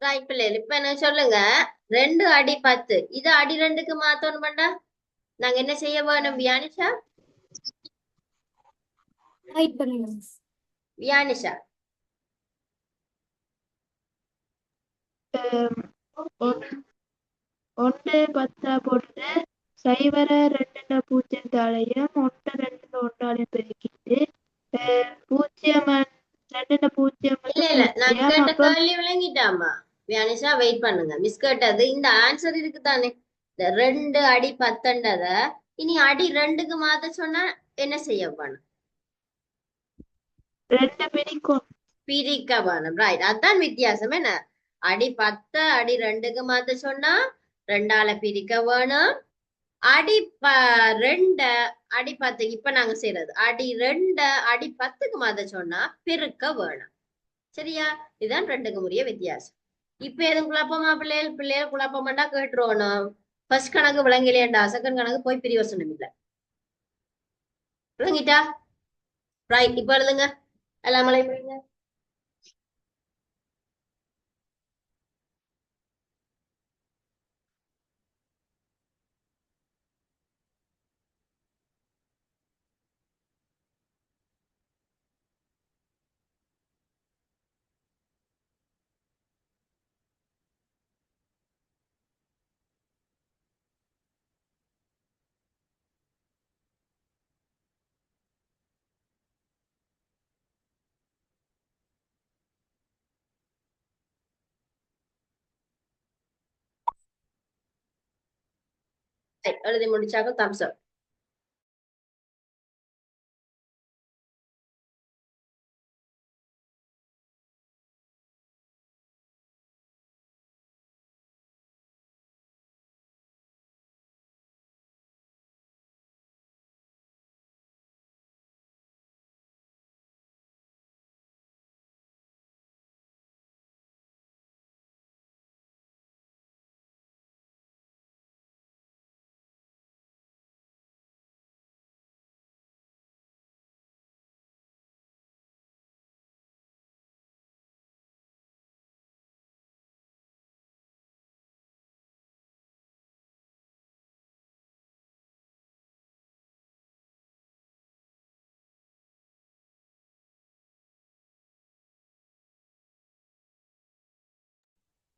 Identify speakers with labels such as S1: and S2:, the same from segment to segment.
S1: Right பிள்ளைகள் இப்ப என்ன சொல்லுங்க 2 அடி 10 இது அடி 2க்கு மாத்தணும் பண்ணா நாங்க என்ன செய்ய வேணும் வியானிஷா
S2: ஹைட் பண்ணுங்க மிஸ்.
S1: வியானிஷா
S3: ஒன்று 10 போட்டு 0 2 0 1 2 1 பெருக்கிட்டு 0 2
S1: இல்ல
S3: 0
S1: இல்ல நான்
S3: பூஜ்ஜியம்
S1: கேட்ட
S3: அப்போ
S1: கேள்வி விளங்கிட்டாமா வியானிஷா வெயிட் பண்ணுங்க மிஸ் கேட்டது இந்த ஆன்சர் இருக்குதானே இந்த 2 அடி 10 இனி அடி 2க்கு மாத்த சொன்னா என்ன செய்ய வேணும்
S3: 2 பிரிக்கும்
S1: பிரிக்க வேணும் ரைட் அதான் வித்தியாசம் என்ன அடி 10 அடி 2க்கு மாத்த சொன்னா 2ஆல பிரிக்க வேணும் அடி 2 அடி 10 இப்ப நாங்க செய்யறது அடி 2 அடி 10க்கு மாத்த சொன்னா பெருக்க வேணும் சரியா இதுதான் 2க்கு உரிய வித்தியாசம் இப்ப எதுவும் குழப்பமா பிள்ளைகள் குழப்பமாட்டா கேட்டுருவோம் ஃபர்ஸ்ட் கணக்கு விளங்கலையாண்டா செகண்ட் கணக்கு போய் பிரியோசனம் இல்ல விளங்கிட்டா ரைட் இப்ப எழுதுங்க எல்லாம் மலை போடுங்க Right, எழுதி முடிச்சாக்க thumbs up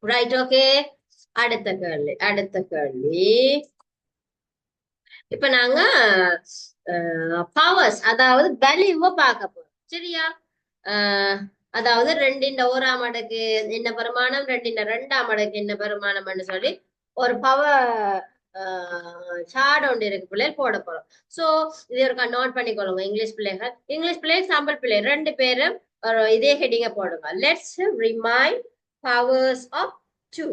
S1: ரைட் ஓகே அடுத்த கேள்வி இப்ப நாங்க பவர்ஸ் அதாவது வேல்யூவை பார்க்க போறோம் சரியா அதாவது 2 1 மடக்கு என்ன பெருமானம் 2 2 மடக்கு என்ன பெருமானம்னு சொல்லி ஒரு பவர் சார்ட் ஒன்று இருக்கு பிள்ளைகள் போட போறோம் சோ இது ஒரு நோட் பண்ணிக்கொள்ளுங்க இங்கிலீஷ் பிள்ளைகள் சாம்பிள் பிள்ளை 2 பேரும் ஒரு இதே ஹெட்டிங்க போடுங்க லெட்ஸ் ரிமைண்ட் பவர்ஸ் ஆஃப் 2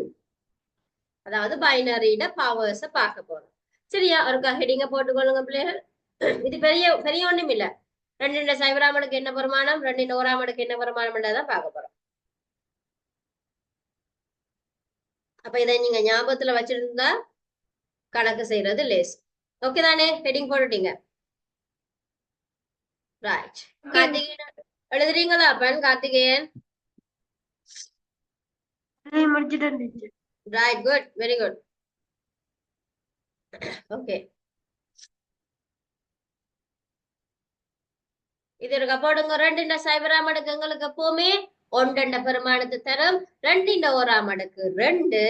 S1: அதாவது பைனரியிட பவர்ஸ பார்க்க போறோம் சரியா ஒரு ஹெடிங்க போட்டுக்கொள்ளுங்க பிள்ளைகள் இது பெரிய பெரிய ஒண்ணும் இல்ல 2 சைவராமனுக்கு என்ன பெருமானம் 2 1 என்ன பெருமானம் தான் பார்க்க போறோம் அப்ப இதை நீங்க ஞாபகத்துல வச்சிருந்தா கணக்கு செய்யறது லேஸ் ஓகே தானே ஹெடிங் போட்டுட்டீங்க ரைட் கார்த்திகேயன் எழுதுறீங்களா அப்பன் கார்த்திகேயன்
S3: முடிச்சுட்டு
S1: right good very good okay இது இருக்கா போடுங்க 2 சைவராமனுக்கு எங்களுக்கு எப்பவுமே 1 பெருமானத்தை தரும் 2 1 2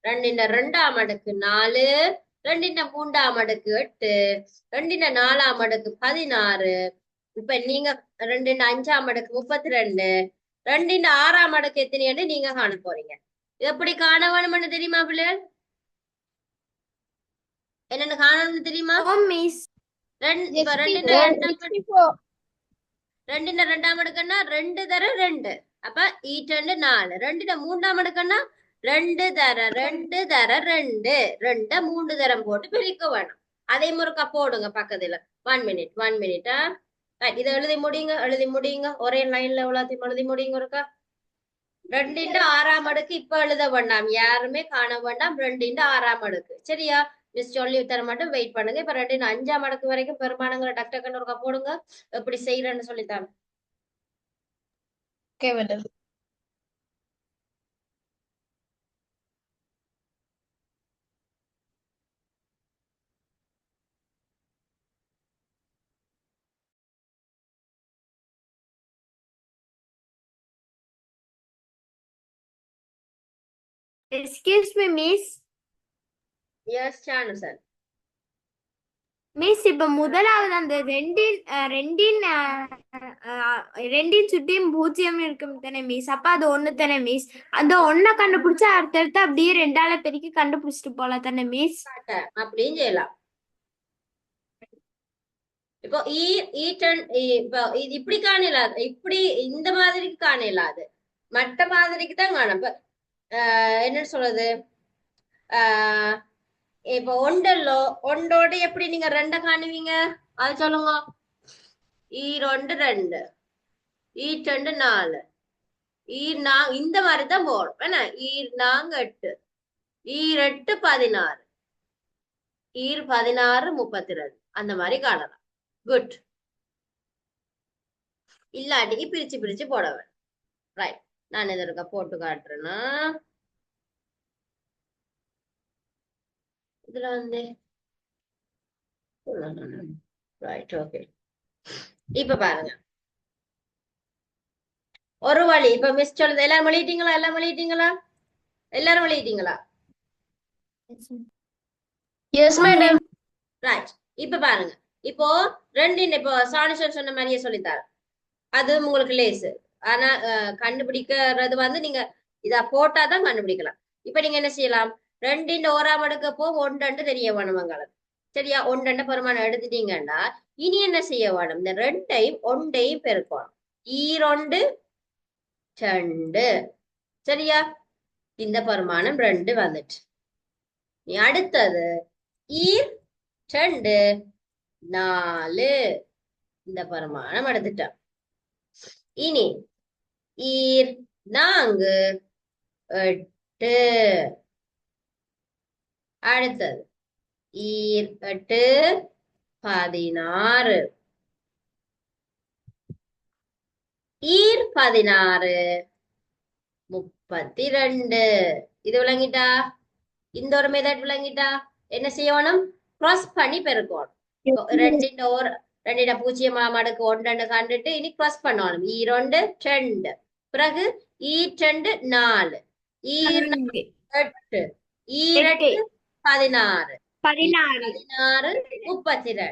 S1: 2 2 4 2 3 8 2 4 16 இப்ப நீங்க 2 5 32 2 6 எத்தனை நீங்க காண போறீங்க எப்படி காண வேணும்னு தெரியுமா பிள்ளைகள் என்னன்னு காணணும்னு தெரியுமா இப்ப 2 2 2 தர 2 அப்ப ஈட்டண்டு 4 2 3 2 தர 2 தர 2 2 3 தரம் போட்டு பிரிக்க வேணும் அதே முறைக்கா போடுங்க பக்கத்துல 1 மினிட் இதை எழுதி முடியுங்க ஒரே லைன்ல எல்லாத்தையும் எழுதி முடியுங்க இருக்கா 2 6 இப்ப எழுத வேண்டாம் யாருமே காண வேண்டாம் 2 6 சரியா மிஸ் சொல்லி தர மட்டும் வெயிட் பண்ணுங்க. இப்ப 2 5ஆம் மடக்கு வரைக்கும் பெருமானங்களை டக் டக்குன்னு ஒருக்கா போடுங்க. எப்படி செய்யறேன்னு சொல்லித்தாங்க.
S3: Okay madam.
S2: Excuse me miss.
S1: Yes Sanu sir.
S2: Miss இப்ப முதலாவது அந்த ரெண்டின் சுட்டியும் பூஜ்ஜியம் இருக்கும் தானே மிஸ். அப்ப அது ஒண்ணு தானே மிஸ். அந்த ஒன்ன கண்டுபிடிச்சா அடுத்தடுத்து அப்படியே 2ஆல பெருக்கி கண்டுபிடிச்சிட்டு போலாம் தானே மிஸ்.
S1: அப்படின்னு செய்யலாம். இப்போ இப்போ இது இப்படி காணலாது, இப்படி இந்த மாதிரிக்கு காணலாது, மற்ற மாதிரிக்கு தான் காணும். இப்ப என்ன சொல்றது, இப்போ ஒண்டோட எப்படி நீங்க 2 காணுவீங்க அது சொல்லுங்க. 2 2 2 4 இந்த மாதிரி தான் போடும் என்ன. 8 8 16 16 32 அந்த மாதிரி காணலாம். குட். இல்லாட்டிக்கு பிரிச்சு பிரிச்சு போட வேணும். ரைட், நான் இதற்க போட்டு காட்டுறேன்னா இதுல வந்து ரைட் ஓகே. இப்ப பாருங்க ஒரு வழி. இப்ப மிஸ் சொல்லுது, எல்லாரும் வெளியிட்டீங்களா? எல்லாரும் வெளியிட்டீங்களா?
S3: Yes madam.
S1: ரைட். இப்ப பாருங்க, இப்போ 2 இப்போ சானிஷன் சொன்ன மாதிரியே சொல்லித்தாரு. அது உங்களுக்கு லேசு. ஆனா கண்டுபிடிக்கிறது வந்து நீங்க இத போட்டாதான் கண்டுபிடிக்கலாம். இப்ப நீங்க என்ன செய்யலாம், 2 1ஆம் அடுக்கப்போ 1 தெரிய வேணுமங்களுக்கு. சரியா? 1 பெருமானம் எடுத்துட்டீங்கன்னா இனி என்ன செய்ய வேணும், இந்த 2ஐயும் 1ஐயும் பெருக்கணும். 2 2. சரியா? இந்த பெருமானம் 2 வந்துட்டு. நீ அடுத்தது 2 4 இந்த பெருமானம் எடுத்துட்டோம். இனி 4 8. அடுத்தது 8 16 16 32. இது விளங்கிட்டா? இந்த ஒரு மெத்தட் விளங்கிட்டா? என்ன செய்யணும், கிராஸ் பண்ணி பெருக்கணும். 2 பூஜ்ஜியம் மடக்கு 1 கண்டுட்டு இனி கிராஸ் பண்ணணும். 2 2 பிறகு 2 4 8 2 16 16 32.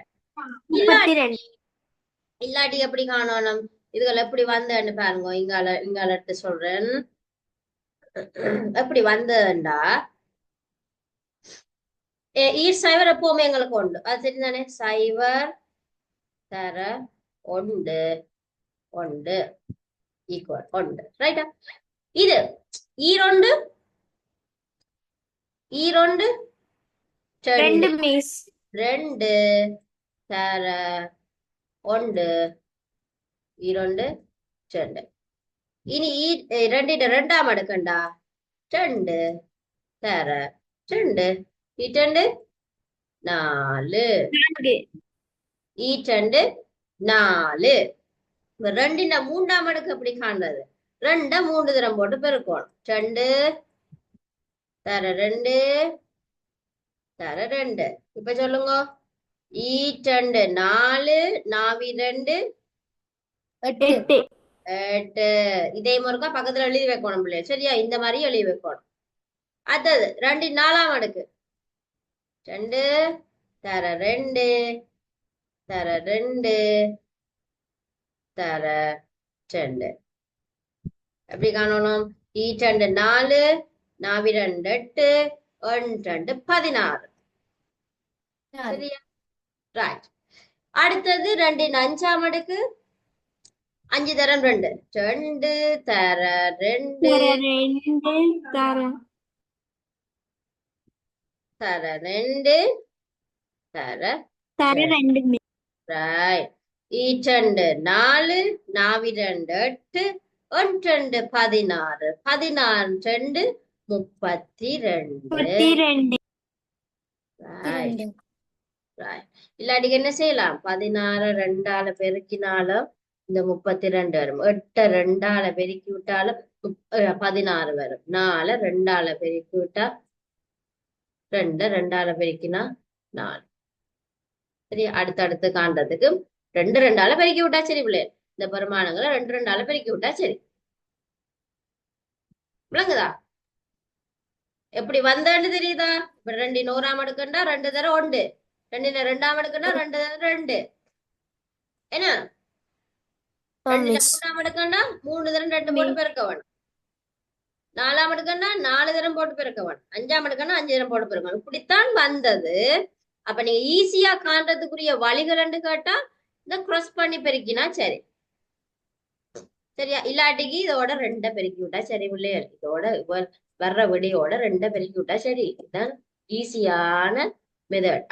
S1: இல்லாட்டி எப்படி காணணும், இதுகள் எப்படி வந்தேன்னு பாருங்க. இங்கால எடுத்து சொல்றேன். எப்படி வந்தேன்டா, சைவர் எப்பவுமே எங்களுக்கு உண்டு. அது சரிதானே? சைவர் தர 1 1 ஈக்குவல் 1. ரைட்டா? இது 2 2
S2: மிஸ்.
S1: 2 தர 1 2 2. இனி 2 2ஆம் அடுக்கண்டா 2 தர 2 2 4 2 4. 2 3ஆம் அடுக்கு எப்படி காண்றது, 2 3 தரம் போட்டு பெருக்கணும். 2 தர 2 தர 2. இப்ப சொல்லுங்க, 2 4 4 2 8. இதே முருக்கா பக்கத்துல எழுதி வைக்கணும் பிள்ளை. சரியா? இந்த மாதிரி எழுதி வைக்கணும். அடுத்தது 2 4ஆம் அடுக்கு 2 தர 2 தர 2 தர 2. எப்படி காணணும், 2 4 4 2 8 2 16. சரியா? ரைட். அடுத்தது 2 5ஆம் அடுக்கு 5 தரம் 2 2 தர 2 தர 2 தர 2. ரைட். 2 4 4 2 8 2 16 16 2 32. Right right. இல்லாட்டிக்கு என்ன செய்யலாம்? 16 2ஆல பெருக்கினாலும் இந்த 32 வரும். 8 2ஆல பெருக்கி விட்டாலும் 16 வரும். 4 2ஆல பெருக்கி விட்டா 2 2ஆல பெருக்கினா 4. சரி, அடுத்தடுத்து காண்றதுக்கு 2 2ஆல பெருக்கி விட்டா சரி பிள்ளை. இந்த பெருமானங்களை 2 2ஆல பெருக்கி விட்டா சரி. விளங்குதா? எப்படி வந்தேன்னு தெரியுதா? இப்ப 2 100ஆம் அடுக்குண்டா 2 தரம் 1, 2 2ஆம் அடுக்குண்டா 2 தரம் 2. என்ன 2 3ஆம் அடுக்குண்டா 3 தரம் 2 போட்டு பெருக்க வேணும். 4ஆம் அடுக்குண்டா 4 தரம் போட்டு பெருக்க வேணும். 5ஆம் அடுக்குண்டா 5 தரம் போட்டு பெருக்க வேணும். இப்படித்தான் வந்தது. அப்ப நீங்க ஈஸியா காண்றதுக்குரிய வழிகள் கேட்டா இந்த கிராஸ் பண்ணி பெருக்கினா சரி. சரியா? இல்லாட்டிக்கு இதோட 2 பெருக்கி விட்டா சரி பிள்ளையர். இதோட வர்ற விடையோட 2 பெருக்கி விட்டா சரி. இதுதான் ஈஸியான மெத்தட்.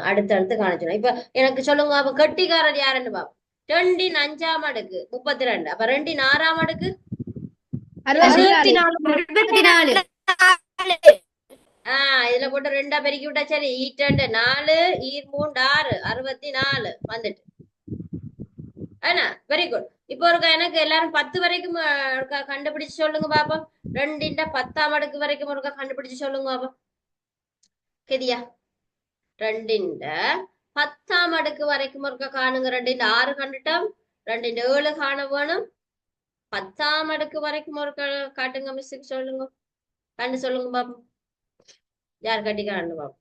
S1: அடுத்தடுத்து காணிச்சிடும். இப்ப எனக்கு சொல்லுங்க, அப்ப கெட்டிக்காரர் யாருன்னு பாப்போம். 2 5ஆம் அடுக்கு 32. அப்ப 2 6ஆம் அடுக்கு
S2: 64.
S1: இதுல போட்டு 2 பெருக்கி விட்டா சரி. ஈ2 4 ஈ3 6 64 வந்துட்டு. என்ன வெரி குட். இப்போ ஒரு எனக்கு எல்லாரும் 10 வரைக்கும் கண்டுபிடிச்சு சொல்லுங்க பாப்போம். 2 10ஆம் அடுக்கு வரைக்கும் ஒருக்கா கண்டுபிடிச்சு சொல்லுங்க பாப்போம். கெதியா 2 10ஆம் அடுக்கு வரைக்கும் ஒருக்கா காணுங்க. 2 6 கண்டுட்டோம். 2 7 காண வேணும். 10ஆம் அடுக்கு வரைக்கும் ஒரு காட்டுங்க மிஸ்ஸுக்கு சொல்லுங்க. கண்டு சொல்லுங்க பாப்போம். யார் கட்டிக்காரன்னு பாப்போம்.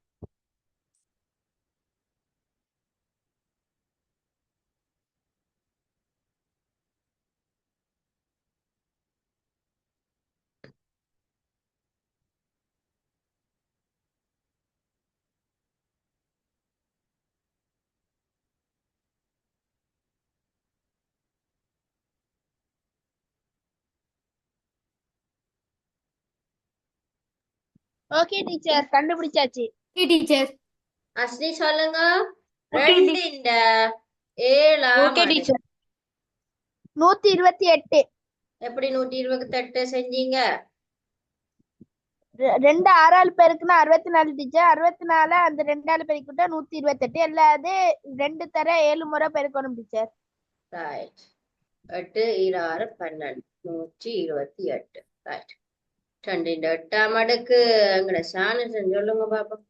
S3: ஓகே டீச்சர், கண்டுபிடிச்சாச்சு.
S2: டீச்சர்.
S1: அஸ்னி சொல்லுங்க.
S2: Okay,
S1: 2 7ஆம்
S3: ஓகே
S1: அடுக்கு.
S3: டீச்சர். 128.
S1: எப்படி 128 செஞ்சீங்க?
S3: 2 6ஆல் பெருக்குனா 64 டீச்சர். 64 அந்த 2ஆல பெருக்கிட்டா 128. எல்லாது 2 தர 7 முறை பெருக்கணும் டீச்சர்.
S1: ரைட். 8 6 12 128. ரைட். 2 8ஆம் அடுக்கு எங்கட சாணசன் சொல்லுங்க பாப்போம்.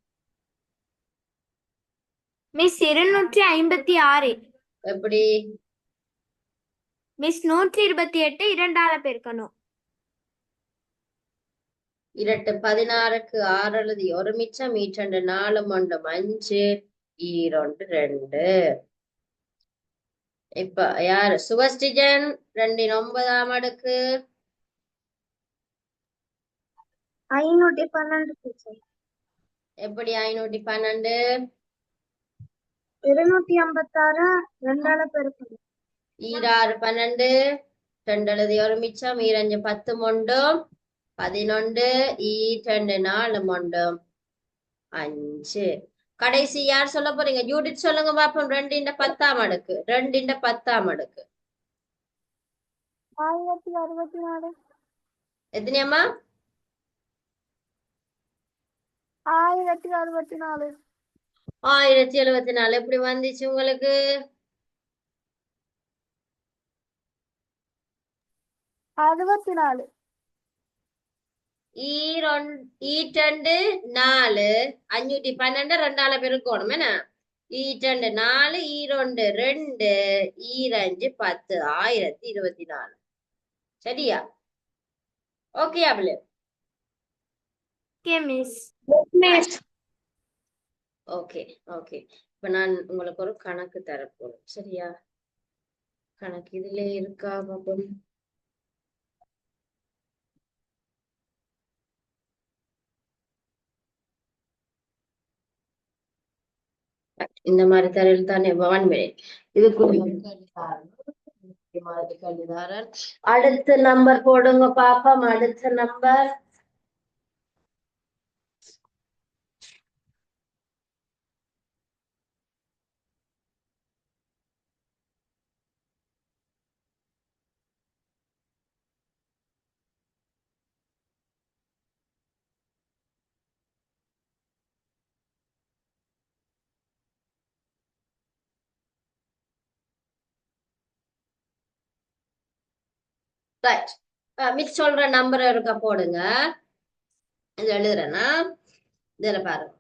S2: மிஸ் 256.
S1: எப்படி?
S2: மிஸ் 128 2ஆல பெருக்கணும்.
S1: 2 16க்கு 6 எழுதி ஒரு மிச்சம். 2 4 1 5 2 2. இப்ப யாரு சுவஸ்டிஜன்? 2 9ஆம் அடுக்கு
S3: 512 டீச்சர்.
S1: எப்படி 512?
S3: 256 2ஆல பெருக்கணும்.
S1: 6 12 2 எழுதி ஒரு மிச்சம். 2 10 மொண்டும் 11 2 4 மொண்டும் 5. கடைசி யார் சொல்ல போறீங்க? ஜூடித் சொல்லுங்க பாப்போம். 2 10ஆம் அடுக்கு 2 10ஆம் அடுக்கு
S3: 1064.
S1: எத்தனையம்மா?
S3: 1064.
S1: 1074. எப்படி வந்துச்சு உங்களுக்கு?
S3: 64.
S1: ஈ2 4 512 2ஆல பெருக்கணும். என்ன? ஈ2 4 ஈ2 2 ஈ5 10 1024. சரியா? ஓகே அவளு.
S2: Okay miss.
S1: Okay okay. இப்ப நான் உங்களுக்கு ஒரு கணக்கு தரப்போறேன். சரியா? கணக்கு இதுல இருக்கா பாப்போம். இந்த மாதிரி தரையில் தானே 1 மினிட். இதுக்குரிய கல்விதாரன். அடுத்த நம்பர் போடுங்க பாப்போம். அடுத்த நம்பர் ரைட். மிஸ் சொல்ற நம்பர் இருக்க போடுங்க. இது எழுதுறேன்னா இதுல பாருங்க.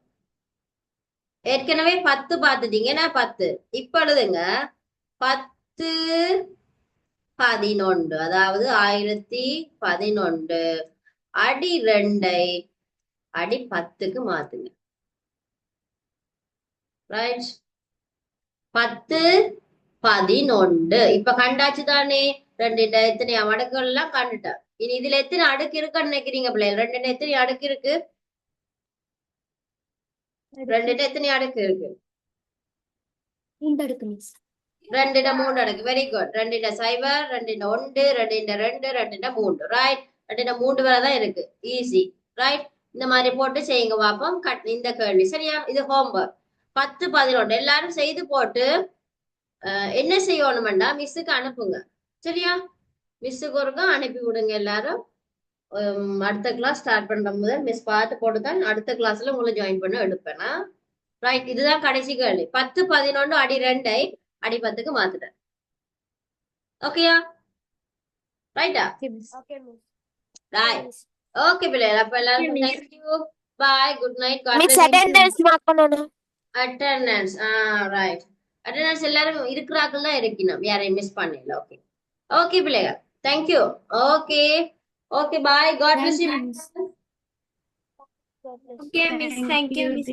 S1: ஏற்கனவே 10 பார்த்துட்டீங்கன்னா 10. இப்ப எழுதுங்க 10 11, அதாவது 1011 அடி 2ஐ அடி 10க்கு மாத்துங்க. ரைட். 10 11 இப்ப கண்டாச்சு தானே. ரெண்டு எத்தனை அடுக்குகள் எல்லாம் கண்டுட்டேன். இனி இதுல எத்தனை அடுக்கு இருக்குன்னு நினைக்கிறீங்க பிள்ளைகள்? ரெண்டு எத்தனை அடுக்கு இருக்கு? ரெண்டு எத்தனை அடுக்கு இருக்கு?
S2: 3 அடுக்கு மிஸ்.
S1: 2 3 அடுக்கு. Very good. 2 0 2 1 2 2 2 3. ரைட். 2 3 வரை தான் இருக்கு. ஈஸி. ரைட். இந்த மாதிரி போட்டு செய்யுங்க பாப்போம். இந்த கேள்வி சரியா? இது ஹோம்ஒர்க். 10 11 எல்லாரும் செய்து போட்டு என்ன செய்யணும்டா மிஸ்ஸுக்கு அனுப்புங்க. சரியா? மிஸ்ஸுக்கு ஒருக்கா அனுப்பி விடுங்க எல்லாரும். அடுத்த கிளாஸ் ஸ்டார்ட் பண்ற முதல் மிஸ் பார்த்து போட்டு தான் அடுத்த கிளாஸ்ல உங்களை ஜாயின் பண்ண எடுப்பேனா. ரைட். இதுதான் கடைசி கேள்வி. 10 11 அடி 2ஐ அடி 10க்கு மாத்துட்டேன். ஓகேயா? ரைட்டா?
S2: Okay miss.
S1: ரைட். ஓகே பிள்ளைகள். அப்ப எல்லாரும் thank you. Bye. Good night.
S2: Miss attendance mark பண்ணனும்.
S1: அட்டெண்டன்ஸ். ரைட். அட்டெண்டன்ஸ் எல்லாரும் இருக்கிறார்கள் தான் இருக்கணும். யாரையும் மிஸ் பண்ணல. ஓகே. ஓகே பிள்ளைகள். Thank you. Okay. Okay bye. God bless you.
S2: Okay miss. Thank you miss.